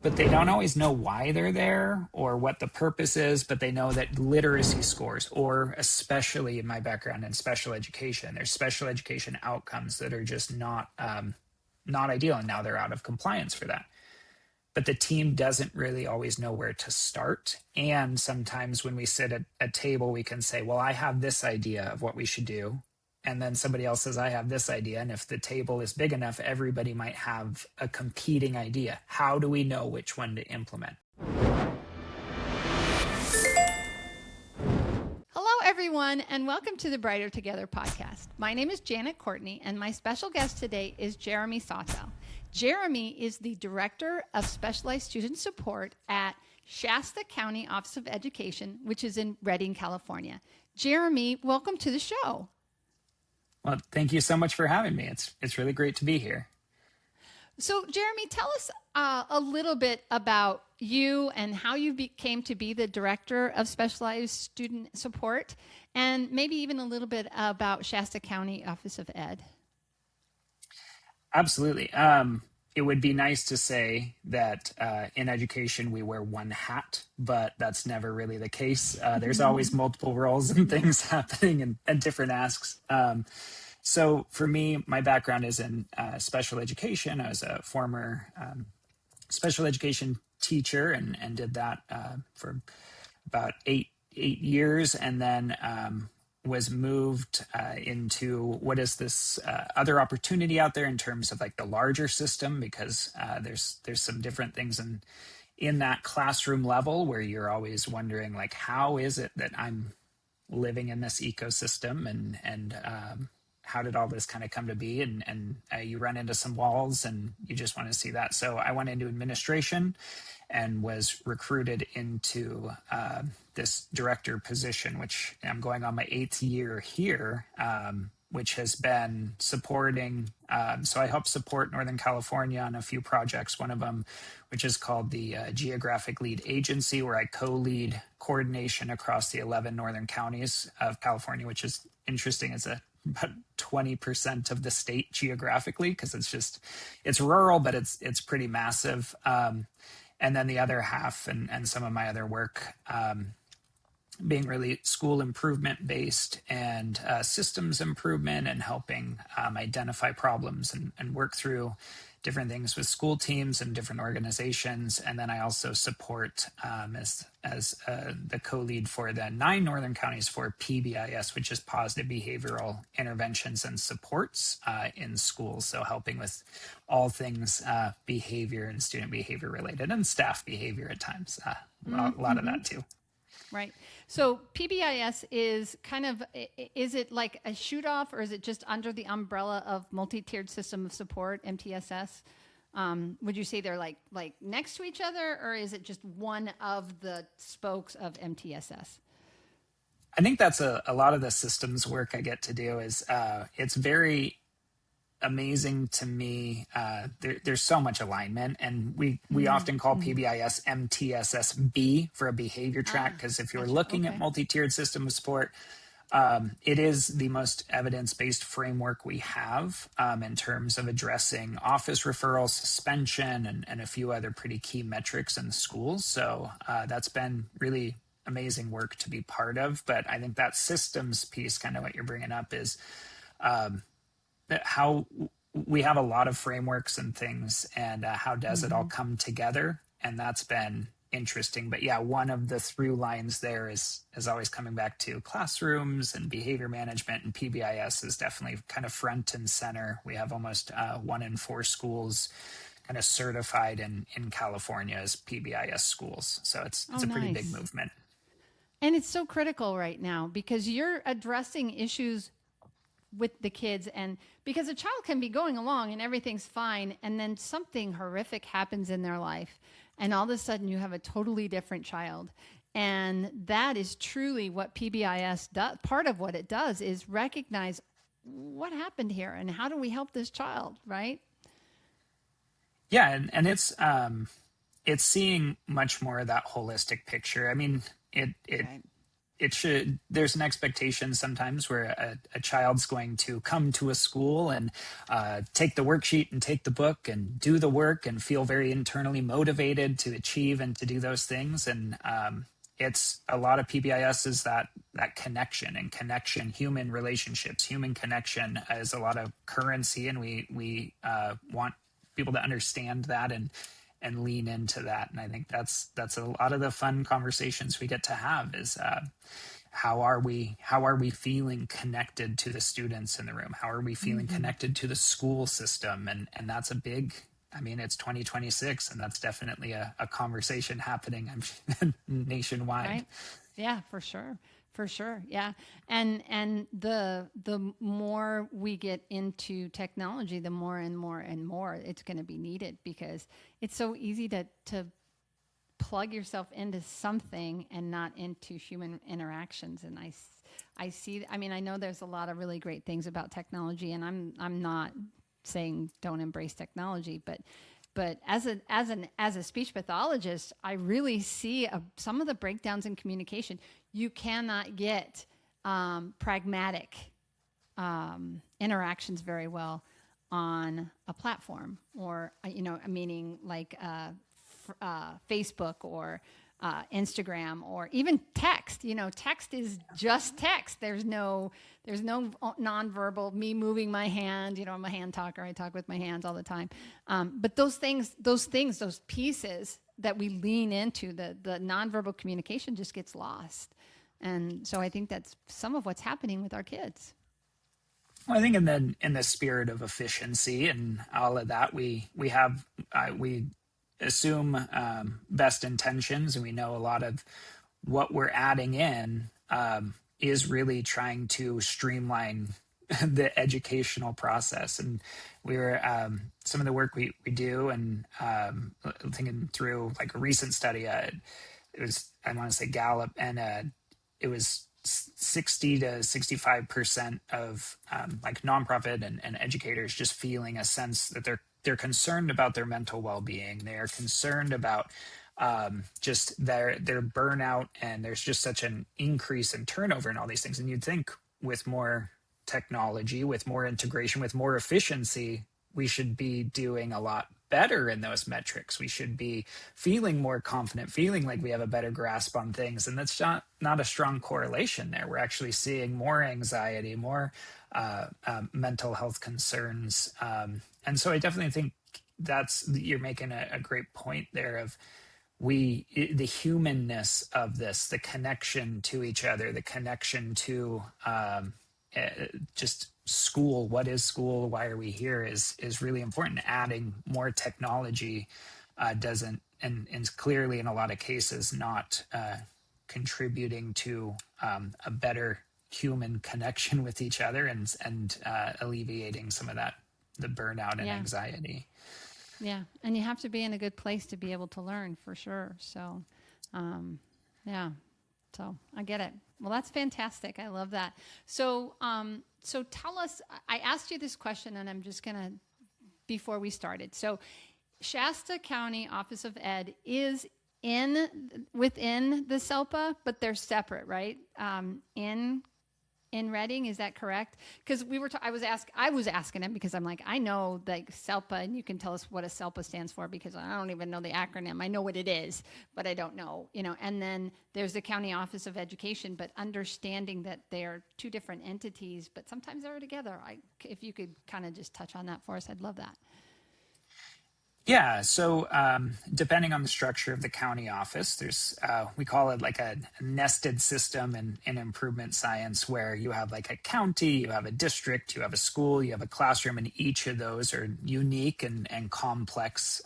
but they don't always know why they're there or what the purpose is, but they know that literacy scores, or especially in my background in special education, there's special education outcomes that are just not ideal, and now they're out of compliance for that. But the team doesn't really always know where to start. And sometimes when we sit at a table, we can say, well, I have this idea of what we should do. And then somebody else says, I have this idea. And if the table is big enough, everybody might have a competing idea. How do we know which one to implement? Hello, everyone, and welcome to the Brighter Together podcast. My name is Janet Courtney, and my special guest today is Jeremy Sawtelle. Jeremy is the Director of Specialized Student Support at Shasta County Office of Education, which is in Redding, California. Jeremy, welcome to the show. Well, thank you so much for having me. It's really great to be here. So, Jeremy, tell us a little bit about you and how you came to be the Director of Specialized Student Support, and maybe even a little bit about Shasta County Office of Ed. Absolutely. It would be nice to say that in education we wear one hat, but that's never really the case. There's always multiple roles and things happening and different asks. So for me, my background is in special education. I was a former special education teacher and did that for about eight years, and then was moved into what is this other opportunity out there in terms of like the larger system, because there's some different things in that classroom level where you're always wondering, like, how is it that I'm living in this ecosystem, and how did all this kind of come to be? And you run into some walls and you just want to see that. So I went into administration and was recruited into this director position, which I'm going on my 8th year here, which has been supporting. So I help support Northern California on a few projects, one of them, which is called the Geographic Lead Agency, where I co-lead coordination across the 11 northern counties of California, which is interesting. It's about 20% of the state geographically, because it's rural, but it's pretty massive. And then the other half and some of my other work being really school improvement based and systems improvement, and helping identify problems and work through different things with school teams and different organizations. And then I also support as the co-lead for the 9 northern counties for PBIS, which is positive behavioral interventions and supports in schools. So helping with all things behavior and student behavior related, and staff behavior at times. A lot of that too. Right. So PBIS is is it like a shoot off, or is it just under the umbrella of multi-tiered system of support, MTSS? Would you say they're like next to each other, or is it just one of the spokes of MTSS? I think that's a lot of the systems work I get to do is it's very amazing to me. There's so much alignment, and we often call PBIS MTSSB for a behavior track, because if you're looking at multi-tiered system of support, it is the most evidence-based framework we have in terms of addressing office referrals, suspension, and a few other pretty key metrics in schools. So that's been really amazing work to be part of. But I think that systems piece, kind of what you're bringing up, is how we have a lot of frameworks and things, and how does it all come together? And that's been interesting. But yeah, one of the through lines there is always coming back to classrooms and behavior management, and PBIS is definitely kind of front and center. We have almost 1 in 4 schools kind of certified in California as PBIS schools. So it's a pretty big movement. And it's so critical right now, because you're addressing issues with the kids, and because a child can be going along and everything's fine, and then something horrific happens in their life, and all of a sudden you have a totally different child. And that is truly what PBIS does. Part of what it does is recognize what happened here and how do we help this child, right? Yeah, and it's seeing much more of that holistic picture. I mean, it there's an expectation sometimes where a child's going to come to a school and take the worksheet and take the book and do the work and feel very internally motivated to achieve and to do those things. And it's a lot of PBIS is that connection, and connection, human relationships, human connection is a lot of currency, and we want people to understand that and lean into that. And I think that's a lot of the fun conversations we get to have is how are we feeling connected to the students in the room? How are we feeling connected to the school system? And that's a big, I mean, it's 2026, and that's definitely a conversation happening nationwide. Right. Yeah, for sure. For sure. Yeah. And the more we get into technology, the more and more and more it's going to be needed, because it's so easy to plug yourself into something and not into human interactions. And I see, I mean, I know there's a lot of really great things about technology, and I'm not saying don't embrace technology, but as a speech pathologist, I really see some of the breakdowns in communication. You cannot get pragmatic interactions very well on a platform, or meaning like Facebook or Instagram, or even text. Text is just text. There's no nonverbal, me moving my hand. I'm a hand talker. I talk with my hands all the time. But those pieces that we lean into, the nonverbal communication just gets lost. And so I think that's some of what's happening with our kids. Well, I think in the spirit of efficiency and all of that, we assume best intentions, and we know a lot of what we're adding in is really trying to streamline the educational process. And we were some of the work we do, and thinking through like a recent study, it was, I want to say Gallup, and it was 60 to 65% of like nonprofit and educators just feeling a sense that they're concerned about their mental well-being. They are concerned about just their burnout, and there's just such an increase in turnover and all these things. And you'd think with more technology, with more integration, with more efficiency, we should be doing a lot better in those metrics. We should be feeling more confident, feeling like we have a better grasp on things. And that's not a strong correlation there. We're actually seeing more anxiety, more mental health concerns. And so I definitely think you're making a great point there of the humanness of this, the connection to each other, the connection to just school. What is school? Why are we here? Is really important. Adding more technology doesn't, and clearly in a lot of cases not contributing to a better human connection with each other, and alleviating some of the burnout and anxiety. Yeah, and you have to be in a good place to be able to learn, for sure. So, so I get it. Well, that's fantastic. I love that. So, so tell us. I asked you this question, and I'm just gonna, before we started. So, Shasta County Office of Ed is within the SELPA, but they're separate, right? In Reading, is that correct? Because I was asking him, because I'm like, I know like SELPA, and you can tell us what a SELPA stands for, because I don't even know the acronym. I know what it is, but I don't know, And then there's the County Office of Education, but understanding that they're two different entities, but sometimes they're together. If you could kind of just touch on that for us, I'd love that. Yeah, so depending on the structure of the county office, there's we call it like a nested system in improvement science, where you have like a county, you have a district, you have a school, you have a classroom, and each of those are unique and complex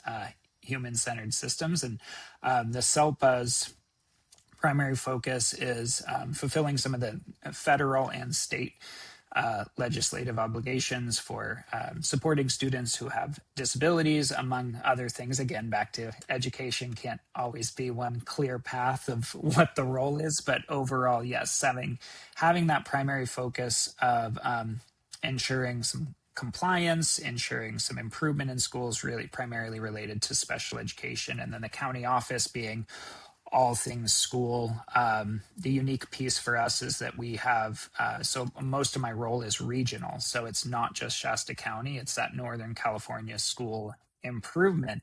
human-centered systems. And the SELPA's primary focus is fulfilling some of the federal and state legislative obligations for supporting students who have disabilities, among other things. Again, back to education can't always be one clear path of what the role is, but overall, yes, having that primary focus of ensuring some compliance, ensuring some improvement in schools, really primarily related to special education, and then the county office being all things school. The unique piece for us is that we have, so most of my role is regional. So it's not just Shasta County, it's that Northern California school improvement.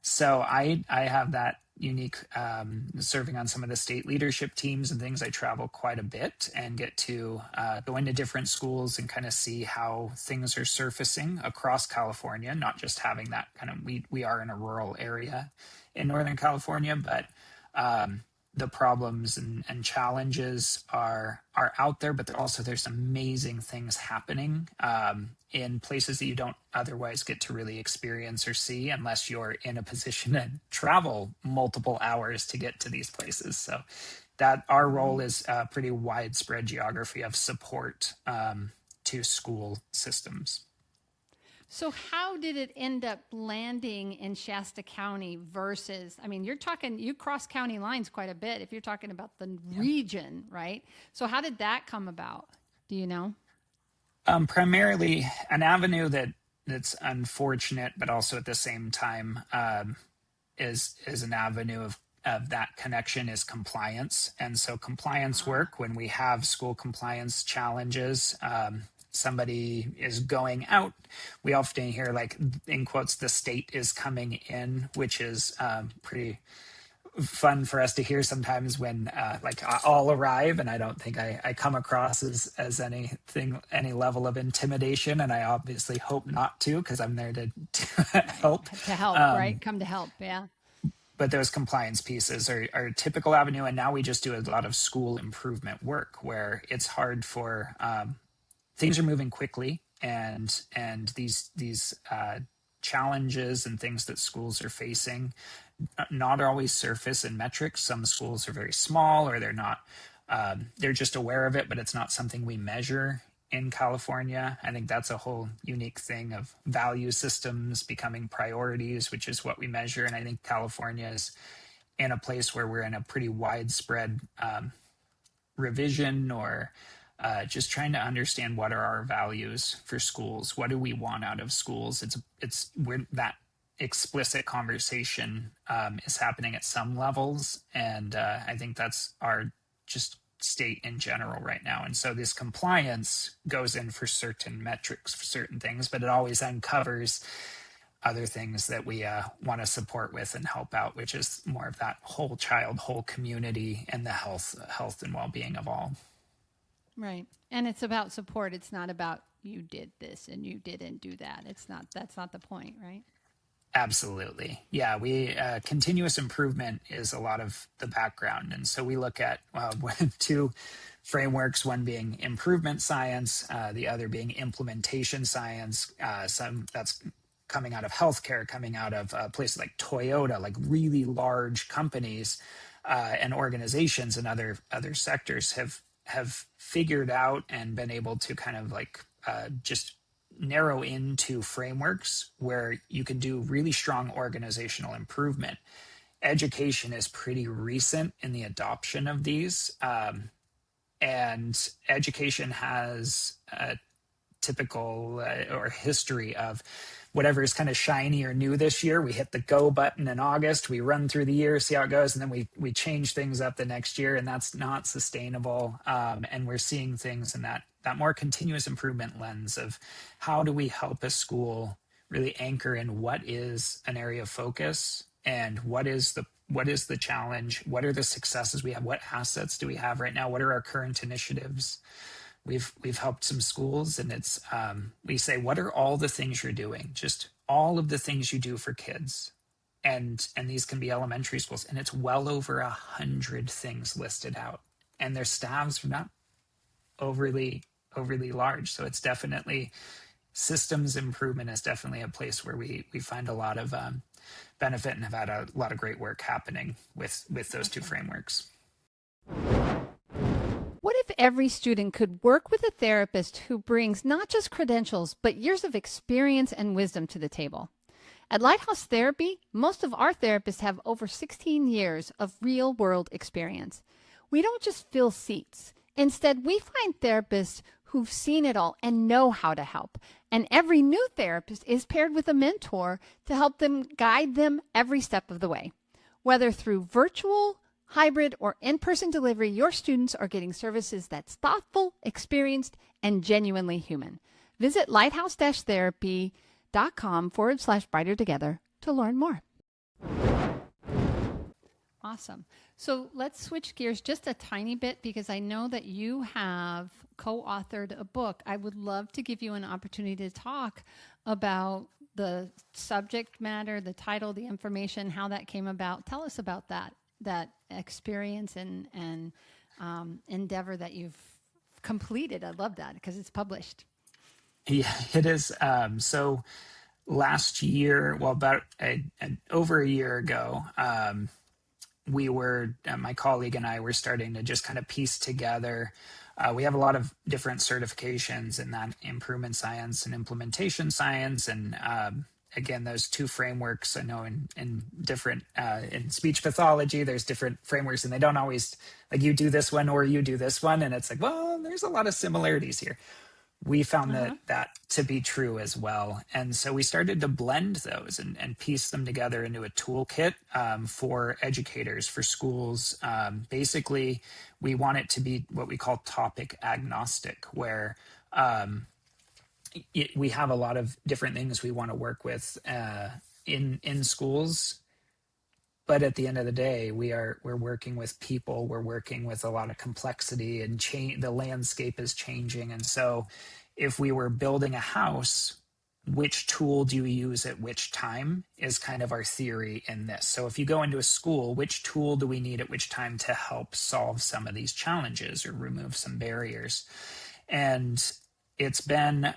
So I have that unique serving on some of the state leadership teams and things. I travel quite a bit and get to go into different schools and kind of see how things are surfacing across California, not just having that kind of, we are in a rural area in Northern California, but the problems and challenges are out there, but there's amazing things happening in places that you don't otherwise get to really experience or see unless you're in a position to travel multiple hours to get to these places. So that our role is a pretty widespread geography of support to school systems. So how did it end up landing in Shasta County versus, I mean, you cross county lines quite a bit if you're talking about the region, right? So how did that come about? Do you know? Primarily an avenue that's unfortunate, but also at the same time is an avenue of that connection is compliance. And so compliance work, when we have school compliance challenges, somebody is going out, we often hear, like, in quotes, the state is coming in, which is pretty fun for us to hear sometimes when like I'll arrive, and I don't think I come across as any level of intimidation, and I obviously hope not to, because I'm there to help. To help, right? Come to help, yeah. But those compliance pieces are a typical avenue, and now we just do a lot of school improvement work where it's hard for things are moving quickly, and these challenges and things that schools are facing not always surface in metrics. Some schools are very small, or they're not, they're just aware of it, but it's not something we measure in California. I think that's a whole unique thing of value systems becoming priorities, which is what we measure. And I think California is in a place where we're in a pretty widespread revision, or just trying to understand what are our values for schools. What do we want out of schools? We're that explicit conversation is happening at some levels, and I think that's our just state in general right now. And so this compliance goes in for certain metrics, for certain things, but it always uncovers other things that we want to support with and help out, which is more of that whole child, whole community, and the health and well-being of all. Right. And it's about support. It's not about you did this and you didn't do that. That's not the point, right? Absolutely. Yeah, we continuous improvement is a lot of the background. And so we look at two frameworks, one being improvement science, the other being implementation science. Some that's coming out of healthcare, coming out of places like Toyota, like really large companies and organizations and other sectors have figured out and been able to kind of like just narrow into frameworks where you can do really strong organizational improvement. Education is pretty recent in the adoption of these, and education has a typical or history of whatever is kind of shiny or new this year. We hit the go button in August, we run through the year, see how it goes, and then we change things up the next year, and that's not sustainable. And we're seeing things in that more continuous improvement lens of how do we help a school really anchor in what is an area of focus, and what is the challenge, what are the successes we have, what assets do we have right now, what are our current initiatives. We've helped some schools, and it's we say, what are all the things you're doing? Just all of the things you do for kids, and these can be elementary schools, and it's well over 100 things listed out, and their staffs are not overly large. So it's definitely systems improvement is definitely a place where we find a lot of benefit, and have had a lot of great work happening with those two frameworks. What if every student could work with a therapist who brings not just credentials, but years of experience and wisdom to the table? At Lighthouse Therapy, most of our therapists have over 16 years of real-world experience. We don't just fill seats. Instead, we find therapists who've seen it all and know how to help. And every new therapist is paired with a mentor to help them guide them every step of the way. Whether through virtual, hybrid, or in-person delivery, your students are getting services that's thoughtful, experienced, and genuinely human. Visit lighthouse-therapy.com/brighter together to learn more. Awesome. So let's switch gears just a tiny bit because I know that you have co-authored a book. I would love to give you an opportunity to talk about the subject matter, the title, the information, how that came about. Tell us about that experience and endeavor that you've completed. I love that because it's published. Yeah, it is. So last year, well, about over a year ago, we were, my colleague and I were starting to just kind of piece together. We have a lot of different certifications in that improvement science and implementation science. And again, those two frameworks, I know in different, in speech pathology, there's different frameworks and they don't always, like you do this one or you do this one. And it's like, well, there's a lot of similarities here. We found that to be true as well. And so we started to blend those and piece them together into a toolkit for educators, for schools. Basically, we want it to be what we call topic agnostic, where we have a lot of different things we want to work with in schools. But at the end of the day, we're working with people. We're working with a lot of complexity, and the landscape is changing. And so, if we were building a house, which tool do you use at which time is kind of our theory in this. So, if you go into a school, which tool do we need at which time to help solve some of these challenges or remove some barriers? And it's been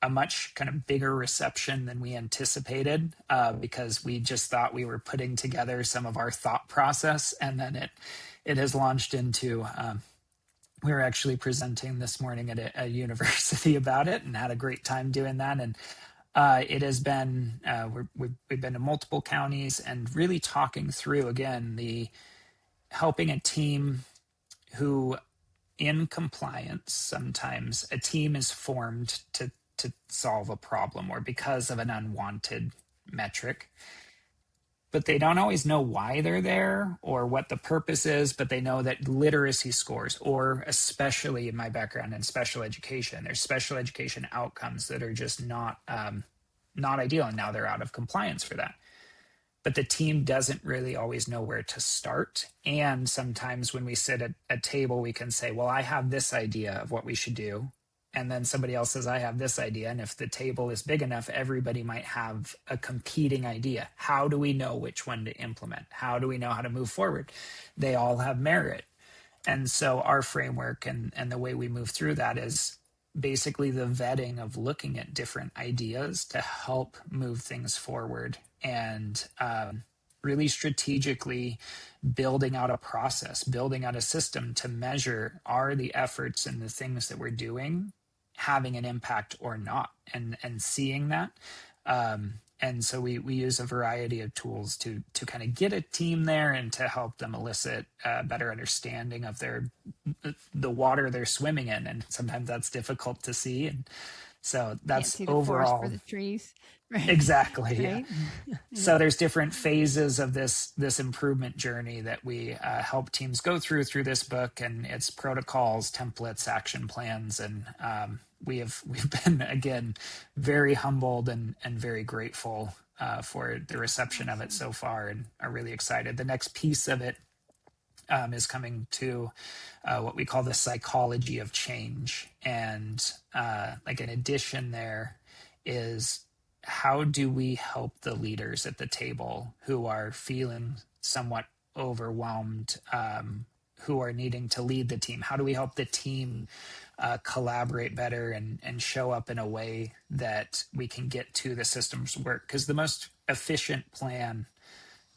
a much kind of bigger reception than we anticipated because we just thought we were putting together some of our thought process, and then it has launched into we were actually presenting this morning at a university about it and had a great time doing that. And it has been we've been to multiple counties and really talking through again the helping a team who in compliance, sometimes a team is formed to solve a problem or because of an unwanted metric, but they don't always know why they're there or what the purpose is, but they know that literacy scores, or especially in my background in special education, there's special education outcomes that are just not ideal, and now they're out of compliance for that. But the team doesn't really always know where to start. And sometimes when we sit at a table, we can say, well, I have this idea of what we should do. And then somebody else says, I have this idea. And if the table is big enough, everybody might have a competing idea. How do we know which one to implement? How do we know how to move forward? They all have merit. And so our framework and the way we move through that is basically the vetting of looking at different ideas to help move things forward and really strategically building out a process, building out a system to measure, are the efforts and the things that we're doing having an impact or not, and seeing that. And so we use a variety of tools to kind of get a team there and to help them elicit a better understanding of the water they're swimming in. And sometimes that's difficult to see. And so that's Can't see the overall forest for the trees. Right. Exactly. Yeah. Right? So there's different phases of this improvement journey that we help teams go through this book, and it's protocols, templates, action plans, and we've been again very humbled and very grateful for the reception of it so far, and are really excited. The next piece of it is coming to what we call the psychology of change, and like an addition there is, how do we help the leaders at the table who are feeling somewhat overwhelmed, who are needing to lead the team? How do we help the team collaborate better and show up in a way that we can get to the system's work? Because the most efficient plan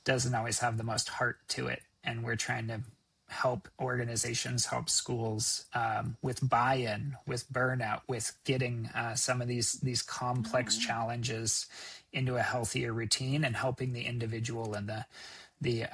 doesn't always have the most heart to it. And we're trying to help organizations, help schools with buy-in, with burnout, with getting some of these complex challenges into a healthier routine, and helping the individual and the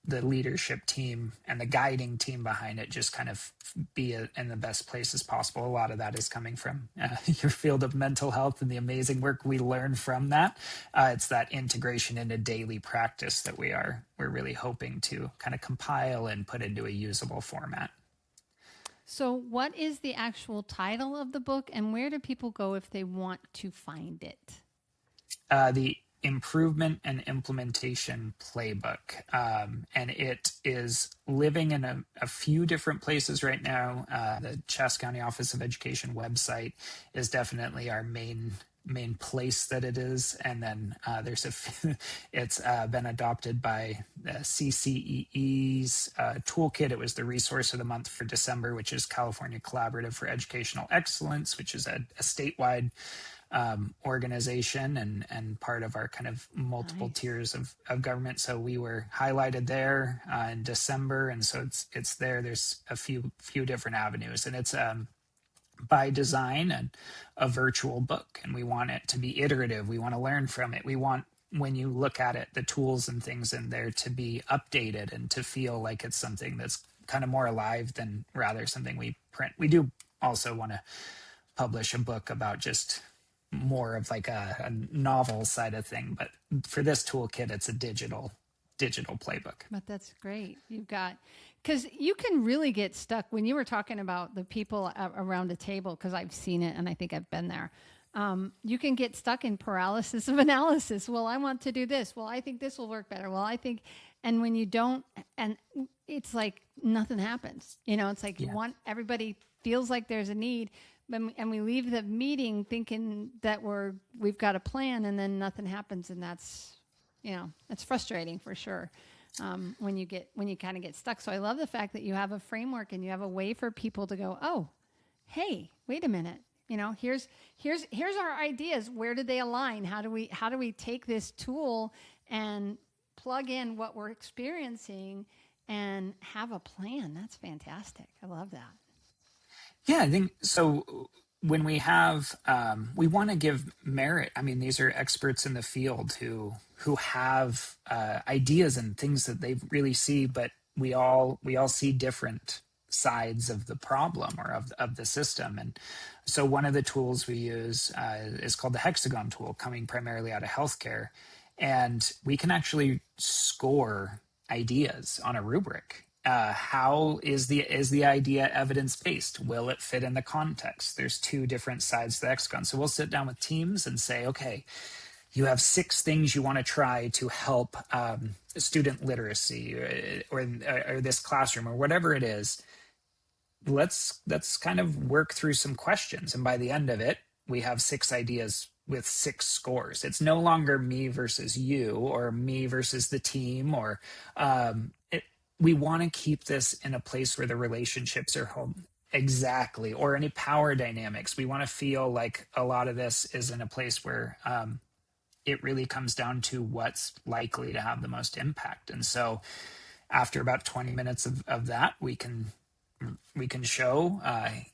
the leadership team and the guiding team behind it just kind of be in the best places possible. A lot of that is coming from your field of mental health and the amazing work we learn from that. It's that integration into daily practice that we're really hoping to kind of compile and put into a usable format. So what is the actual title of the book, and where do people go if they want to find it? The Improvement and Implementation Playbook. And it is living in a few different places right now. The Shasta County Office of Education website is definitely our main place that it is. And then it's been adopted by CCEE's toolkit. It was the resource of the month for December, which is California Collaborative for Educational Excellence, which is a statewide organization and part of our kind of multiple tiers of government. So we were highlighted there in December, and so it's there. There's a few different avenues, and it's by design and a virtual book, and we want it to be iterative. We want to learn from it. We want, when you look at it, the tools and things in there to be updated and to feel like it's something that's kind of more alive than rather something we print. We do also want to publish a book about just more of like a novel side of thing, but for this toolkit, it's a digital playbook. But that's great. You've got, because you can really get stuck when you were talking about the people around a table, because I've seen it and I think I've been there. You can get stuck in paralysis of analysis. Well, I want to do this. Well, I think this will work better. Well, I think, and when you don't, and it's like nothing happens. It's like everybody feels like there's a need. And we leave the meeting thinking that we've got a plan, and then nothing happens, and that's frustrating for sure when you kind of get stuck. So I love the fact that you have a framework and you have a way for people to go, oh, hey, wait a minute, here's our ideas. Where do they align? How do we take this tool and plug in what we're experiencing and have a plan? That's fantastic. I love that. Yeah, I think so. When we have, we want to give merit. I mean, these are experts in the field who have ideas and things that they really see, but we all see different sides of the problem or of the system. And so one of the tools we use is called the Hexagon tool, coming primarily out of healthcare, and we can actually score ideas on a rubric. How is the idea evidence-based? Will it fit in the context? There's two different sides to the Hexagon. So we'll sit down with teams and say, okay, you have 6 things you want to try to help student literacy or this classroom or whatever it is. Let's kind of work through some questions. And by the end of it, we have 6 ideas with 6 scores. It's no longer me versus you or me versus the team or we want to keep this in a place where the relationships are home. Exactly. Or any power dynamics. We want to feel like a lot of this is in a place where it really comes down to what's likely to have the most impact. And so after about 20 minutes of that, we can show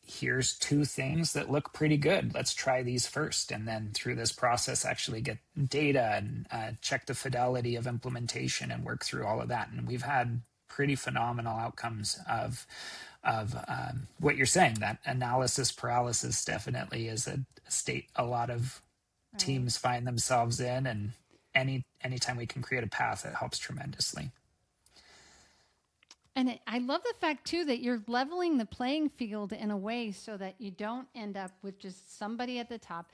here's 2 things that look pretty good. Let's try these first. And then through this process, actually get data and check the fidelity of implementation and work through all of that. And we've had pretty phenomenal outcomes of what you're saying. That analysis paralysis definitely is a state a lot of teams find themselves in, and anytime we can create a path, it helps tremendously. And I love the fact too that you're leveling the playing field in a way so that you don't end up with just somebody at the top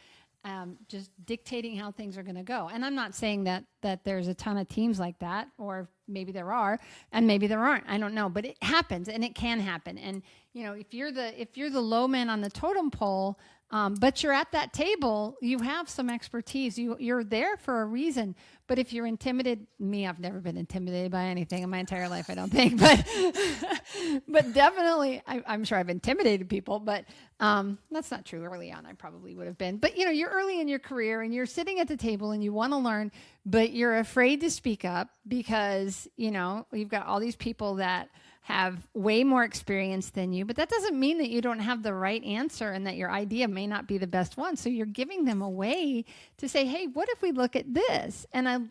just dictating how things are going to go. And I'm not saying that there's a ton of teams like that, or maybe there are, and maybe there aren't. I don't know, but it happens, and it can happen. And if you're the low man on the totem pole, but you're at that table, you have some expertise. You're there for a reason. But if you're intimidated, I've never been intimidated by anything in my entire life, I don't think. But definitely, I'm sure I've intimidated people. But that's not true. Early on, I probably would have been. But you're early in your career, and you're sitting at the table, and you want to learn, but you're afraid to speak up because you've got all these people that have way more experience than you, but that doesn't mean that you don't have the right answer and that your idea may not be the best one. So you're giving them a way to say, hey, what if we look at this? And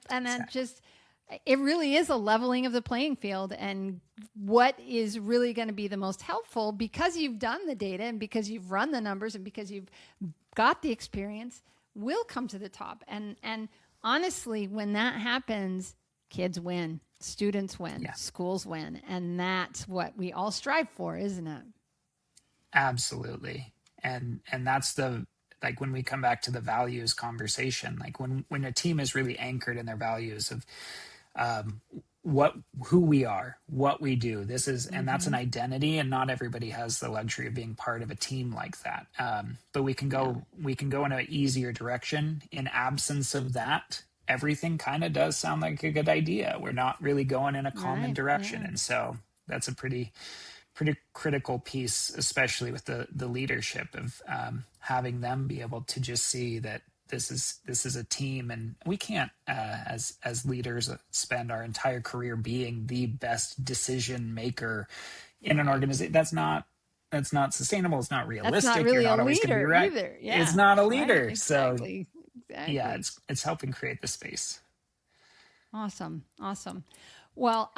it really is a leveling of the playing field, and what is really going to be the most helpful, because you've done the data and because you've run the numbers and because you've got the experience, will come to the top. And honestly, when that happens, kids win, students win, schools win. And that's what we all strive for, isn't it? Absolutely. And that's like when we come back to the values conversation, like when a team is really anchored in their values of who we are, what we do, this is, and that's an identity, and not everybody has the luxury of being part of a team like that. But we can go in an easier direction. In absence of that, everything kind of does sound like a good idea. We're not really going in a common direction. And so that's a pretty critical piece, especially with the leadership of having them be able to just see that this is a team, and we can't as leaders spend our entire career being the best decision maker in an organization. That's not sustainable. It's not realistic. That's not really You're not always going to be right. Either. Yeah. It's not a leader. Right. Exactly. Yeah, it's helping create the space. Awesome. Well,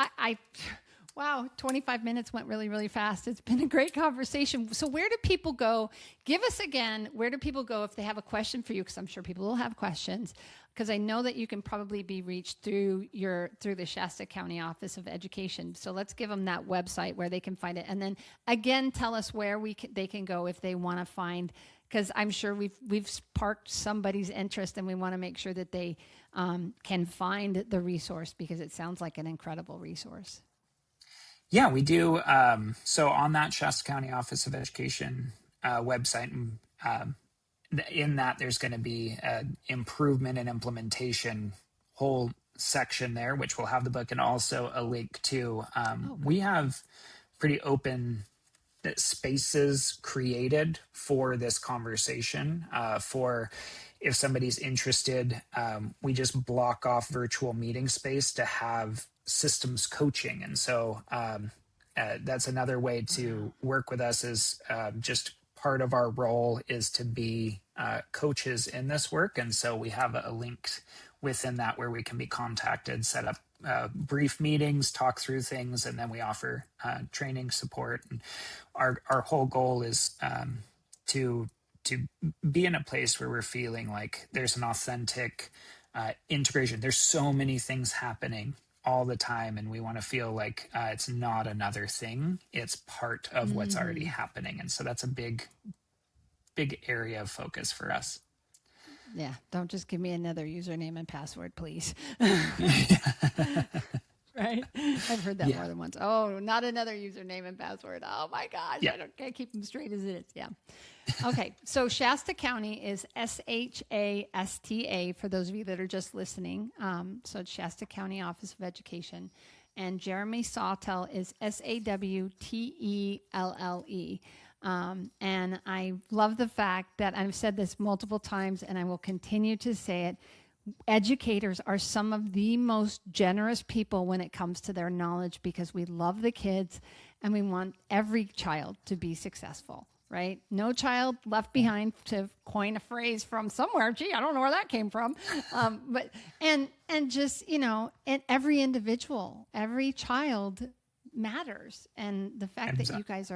wow, 25 minutes went really, really fast. It's been a great conversation. So where do people go? Give us again, where do people go if they have a question for you? Because I'm sure people will have questions. Because I know that you can probably be reached through the Shasta County Office of Education. So let's give them that website where they can find it. And then again, tell us where they can go if they want to find, because I'm sure we've sparked somebody's interest, and we want to make sure that they can find the resource, because it sounds like an incredible resource. Yeah, we do. So on that Shasta County Office of Education website, in that there's going to be an improvement and implementation whole section there, which will have the book and also a link to. We have pretty open spaces created for this conversation. For if somebody's interested, we just block off virtual meeting space to have systems coaching. And so that's another way to work with us, is just part of our role is to be coaches in this work. And so we have a link within that where we can be contacted, set up brief meetings, talk through things, and then we offer training support. And our whole goal is to be in a place where we're feeling like there's an authentic integration. There's so many things happening all the time, and we want to feel like it's not another thing, it's part of what's already happening. And so that's a big area of focus for us. Yeah, don't just give me another username and password, please. Right? I've heard that more than once. Oh, not another username and password. Oh my gosh, I can't keep them straight as it is. Yeah. Okay, so Shasta County is SHASTA for those of you that are just listening. So it's Shasta County Office of Education. And Jeremy Sawtelle is SAWTELLE. And I love the fact that I've said this multiple times, and I will continue to say it. Educators are some of the most generous people when it comes to their knowledge, because we love the kids and we want every child to be successful, right? No child left behind, to coin a phrase from somewhere. Gee, I don't know where that came from. But just, and every individual, every child matters. And the fact that you guys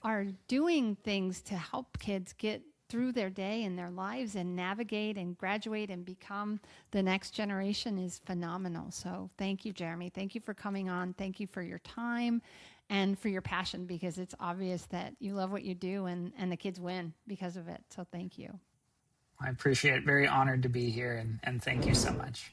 are doing things to help kids get through their day and their lives and navigate and graduate and become the next generation is phenomenal. So thank you, Jeremy. Thank you for coming on. Thank you for your time and for your passion, because it's obvious that you love what you do, and the kids win because of it. So thank you. I appreciate it. Very honored to be here, and thank you so much.